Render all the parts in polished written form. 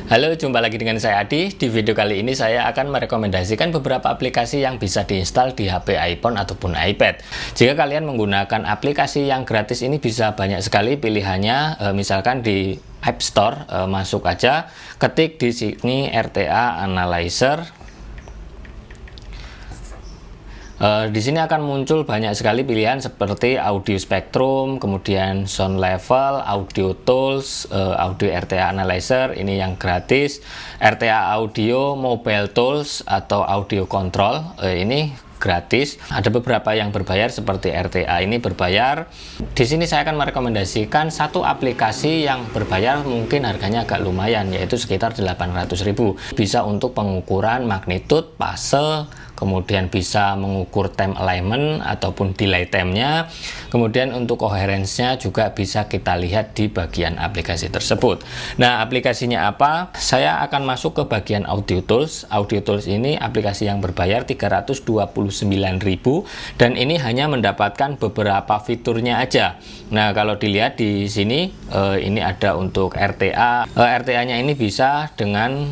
Halo, jumpa lagi dengan saya Adi. Di video kali ini saya akan merekomendasikan beberapa aplikasi yang bisa diinstal di HP iPhone ataupun iPad. Jika kalian menggunakan aplikasi yang gratis ini bisa banyak sekali pilihannya. Misalkan di App Store, masuk aja, ketik di sini RTA Analyzer. Di sini akan muncul banyak sekali pilihan seperti Audio Spectrum, kemudian Sound Level, Audio Tools, Audio RTA Analyzer, ini yang gratis, RTA Audio, Mobile Tools, atau Audio Control, ini gratis. Ada beberapa yang berbayar seperti RTA ini berbayar. Di sini saya akan merekomendasikan satu aplikasi yang berbayar, mungkin harganya agak lumayan, yaitu sekitar 800.000. Bisa untuk pengukuran magnitude, fase, kemudian bisa mengukur time alignment ataupun delay time-nya. Kemudian untuk coherence-nya juga bisa kita lihat di bagian aplikasi tersebut. Nah, aplikasinya apa? Saya akan masuk ke bagian Audio Tools. Audio Tools ini aplikasi yang berbayar 329.000 dan ini hanya mendapatkan beberapa fiturnya aja. Nah, kalau dilihat di sini ini ada untuk RTA. RTA-nya ini bisa dengan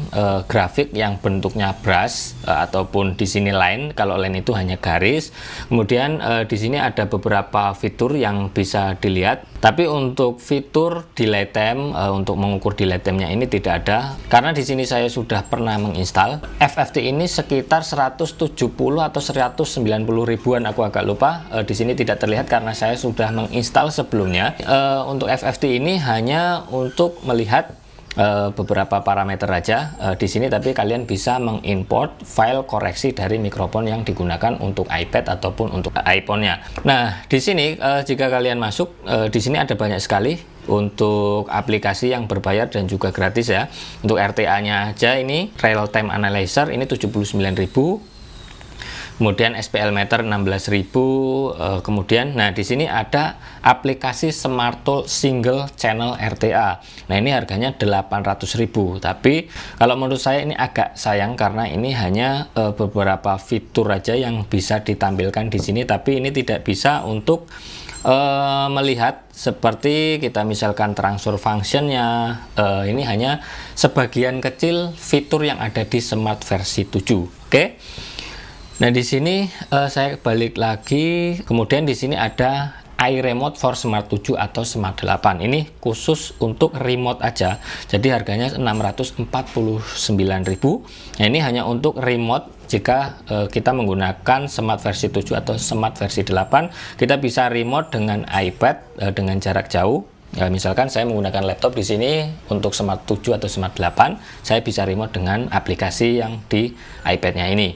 grafik yang bentuknya brush ataupun di sini line. Kalau line itu hanya garis. Kemudian di sini ada beberapa fitur yang bisa dilihat. Tapi untuk fitur delay time, untuk mengukur delay time-nya ini tidak ada. Karena di sini saya sudah pernah menginstal. FFT ini sekitar 170 atau 190 ribuan, aku agak lupa. Di sini tidak terlihat karena saya sudah menginstal sebelumnya. Untuk FFT ini hanya untuk melihat beberapa parameter aja di sini, tapi kalian bisa mengimport file koreksi dari mikrofon yang digunakan untuk iPad ataupun untuk iPhone-nya. Nah, di sini jika kalian masuk, di sini ada banyak sekali untuk aplikasi yang berbayar dan juga gratis ya. Untuk RTA-nya aja ini Real Time Analyzer ini 79.000. Kemudian SPL Meter 16.000. Kemudian nah di sini ada aplikasi Smart Tool Single Channel RTA. Nah, ini harganya 800.000. Tapi kalau menurut saya ini agak sayang karena ini hanya beberapa fitur aja yang bisa ditampilkan di sini, tapi ini tidak bisa untuk melihat seperti kita misalkan transfer function-nya. Ini hanya sebagian kecil fitur yang ada di Smart versi 7. Oke. Nah, di sini saya balik lagi. Kemudian di sini ada iRemote for Smart 7 atau Smart 8. Ini khusus untuk remote aja. Jadi harganya 649.000. Nah, ini hanya untuk remote. Jika kita menggunakan Smart versi 7 atau Smart versi 8, kita bisa remote dengan iPad dengan jarak jauh. Ya, misalkan saya menggunakan laptop di sini untuk Smart 7 atau Smart 8, saya bisa remote dengan aplikasi yang di iPad-nya ini.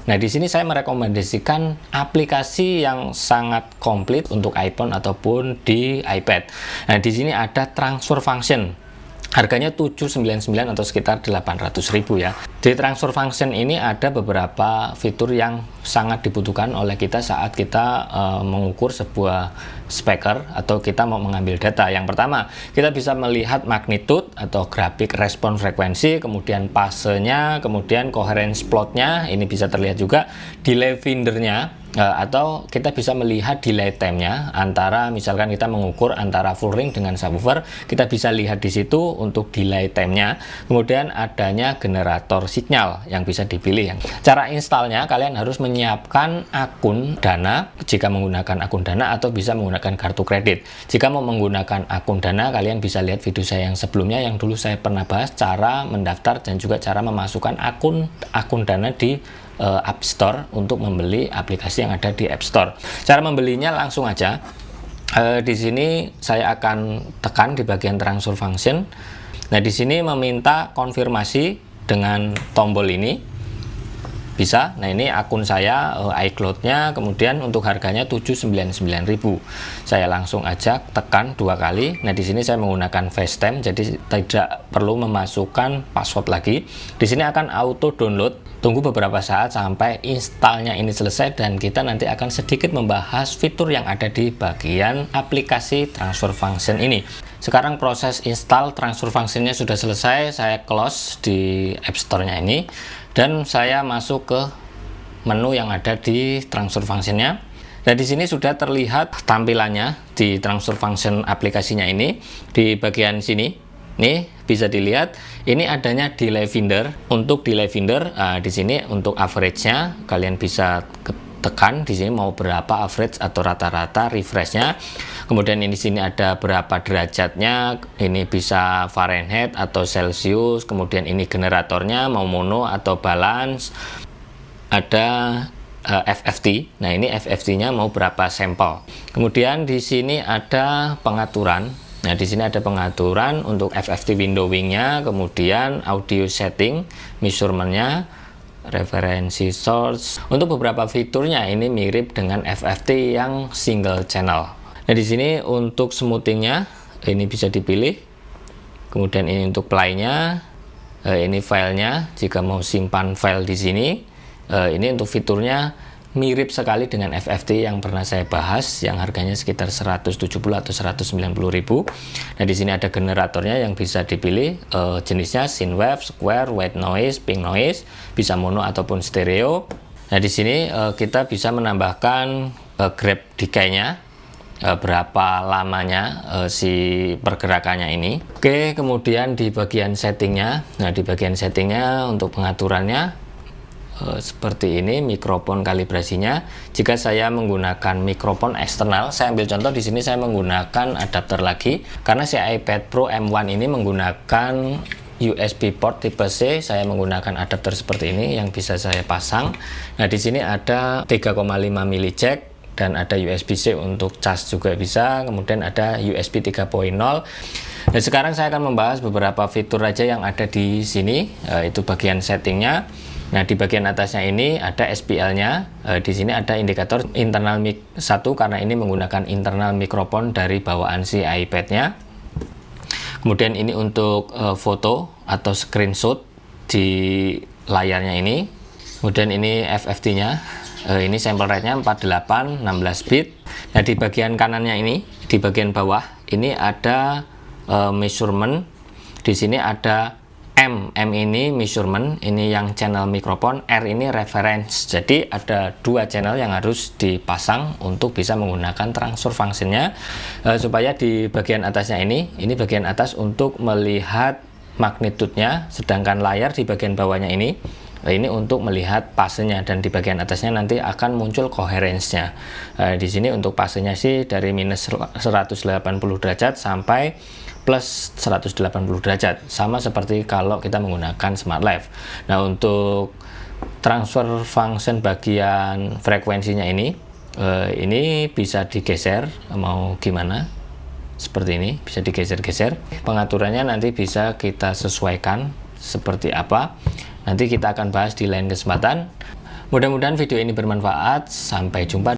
Nah, di sini saya merekomendasikan aplikasi yang sangat komplit untuk iPhone ataupun di iPad. Nah, di sini ada transfer function. Harganya 799 atau sekitar 800.000 ya. Di transfer function ini ada beberapa fitur yang sangat dibutuhkan oleh kita saat kita mengukur sebuah speaker atau kita mau mengambil data. Yang pertama, kita bisa melihat magnitude atau grafik respon frekuensi, kemudian fasenya, kemudian coherence plotnya, ini bisa terlihat juga, delay findernya, atau kita bisa melihat delay time-nya antara misalkan kita mengukur antara full ring dengan subwoofer, kita bisa lihat di situ untuk delay time-nya. Kemudian adanya generator signal yang bisa dipilih. Cara installnya kalian harus menyiapkan akun Dana jika menggunakan akun Dana atau bisa menggunakan kartu kredit. Jika mau menggunakan akun Dana, kalian bisa lihat video saya yang sebelumnya yang dulu saya pernah bahas cara mendaftar dan juga cara memasukkan akun Dana di App Store untuk membeli aplikasi yang ada di App Store. Cara membelinya langsung aja. Di sini saya akan tekan di bagian transfer function. Nah, di sini meminta konfirmasi dengan tombol ini. Bisa. Nah, ini akun saya, iCloud-nya, kemudian untuk harganya 799.000. Saya langsung aja tekan 2 kali. Nah, di sini saya menggunakan FaceTime, jadi tidak perlu memasukkan password lagi. Di sini akan auto download. Tunggu beberapa saat sampai installnya ini selesai dan kita nanti akan sedikit membahas fitur yang ada di bagian aplikasi transfer function ini. Sekarang proses install transfer function-nya sudah selesai. Saya close di App Store-nya ini. Dan saya masuk ke menu yang ada di transfer function-nya. Nah, di sini sudah terlihat tampilannya di transfer function aplikasinya ini. Di bagian sini, nih bisa dilihat ini adanya delay finder. Untuk delay finder di sini untuk average-nya kalian bisa tekan di sini mau berapa average atau rata-rata refresh-nya. Kemudian ini di sini ada berapa derajatnya, ini bisa Fahrenheit atau Celsius. Kemudian ini generatornya mau mono atau balance. Ada FFT. Nah, ini FFT-nya mau berapa sampel. Kemudian di sini ada pengaturan. Nah, di sini ada pengaturan untuk FFT windowing-nya, kemudian audio setting, measurement-nya, referensi source. Untuk beberapa fiturnya ini mirip dengan FFT yang single channel. Nah, di sini untuk smoothing-nya ini bisa dipilih. Kemudian ini untuk play-nya, ini filenya jika mau simpan file di sini. Ini untuk fiturnya mirip sekali dengan FFT yang pernah saya bahas yang harganya sekitar 170 atau 190 ribu. Nah, di sini ada generatornya yang bisa dipilih jenisnya synthwave, square, white noise, pink noise, bisa mono ataupun stereo. Nah, di sini kita bisa menambahkan grab decay-nya, berapa lamanya si pergerakannya ini. Oke, kemudian di bagian settingnya, nah di bagian settingnya untuk pengaturannya seperti ini, mikrofon kalibrasinya. Jika saya menggunakan mikrofon eksternal, saya ambil contoh di sini saya menggunakan adapter lagi karena si iPad Pro M1 ini menggunakan USB port tipe C. Saya menggunakan adapter seperti ini yang bisa saya pasang. Nah, di sini ada 3,5 mili jack dan ada USB-C untuk cas juga bisa. Kemudian ada USB 3.0. Nah, sekarang saya akan membahas beberapa fitur aja yang ada di sini. Itu bagian settingnya. Nah, di bagian atasnya ini ada SPL-nya. Di sini ada indikator internal mic 1 karena ini menggunakan internal mikrofon dari bawaan si iPad-nya. Kemudian ini untuk foto atau screenshot di layarnya ini. Kemudian ini FFT-nya. Ini sample rate-nya 48 16 bit. Nah, di bagian kanannya ini, di bagian bawah ini ada measurement. Di sini ada M ini measurement, ini yang channel mikrofon, R ini reference. Jadi ada dua channel yang harus dipasang untuk bisa menggunakan transfer function-nya, supaya di bagian atasnya ini bagian atas untuk melihat magnitude-nya, sedangkan layar di bagian bawahnya ini untuk melihat pasenya, dan di bagian atasnya nanti akan muncul coherence-nya. Di sini untuk pasenya sih dari minus 180 derajat sampai plus 180 derajat, sama seperti kalau kita menggunakan Smart Live. Nah, untuk transfer function bagian frekuensinya ini bisa digeser, mau gimana, seperti ini bisa digeser-geser. Pengaturannya nanti bisa kita sesuaikan seperti apa, nanti kita akan bahas di lain kesempatan. Mudah-mudahan video ini bermanfaat. Sampai jumpa